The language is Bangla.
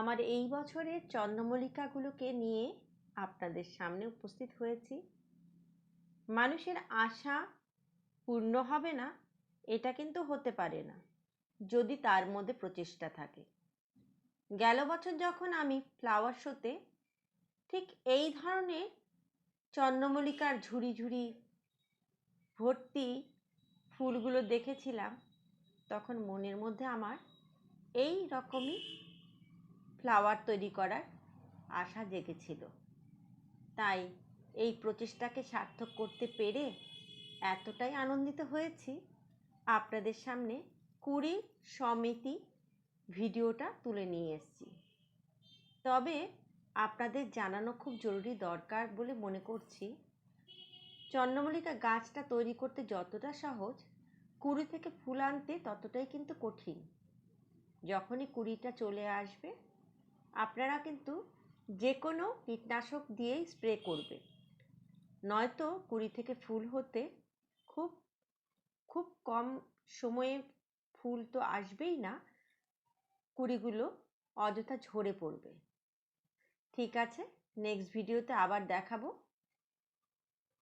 আমার এই বছরের চন্দ্রমল্লিকাগুলোকে নিয়ে আপনাদের সামনে উপস্থিত হয়েছি। মানুষের আশা পূর্ণ হবে না এটা কিন্তু হতে পারে না, যদি তার মধ্যে প্রচেষ্টা থাকে। গেল বছর যখন আমি ফ্লাওয়ার শোতে ঠিক এই ধরনের চন্দ্রমল্লিকার ঝুড়ি ঝুড়ি ভর্তি ফুলগুলো দেখেছিলাম, তখন মনের মধ্যে আমার এই রকমই ফ্লাওয়ার তৈরি করার আশা জেগেছিল। তাই এই প্রচেষ্টাকে সার্থক করতে পেরে এতটাই আনন্দিত হয়েছি, আপনাদের সামনে কুড়ি সমিতি ভিডিওটা তুলে নিয়ে এসেছি। তবে আপনাদের জানানো খুব জরুরি দরকার বলে মনে করছি, চন্দ্রমল্লিকা গাছটা তৈরি করতে যতটা সহজ, কুড়ি থেকে ফুল আনতে ততটাই কিন্তু কঠিন। যখনই কুড়িটা চলে আসবে, আপনারা কিন্তু যে কোনো কীটনাশক দিয়েই স্প্রে করবে, নয়তো কুড়ি থেকে ফুল হতে খুব খুব কম সময়ে ফুল তো আসবেই না, কুড়িগুলো অযথা ঝরে পড়বে। ঠিক আছে, নেক্সট ভিডিওতে আবার দেখাবো।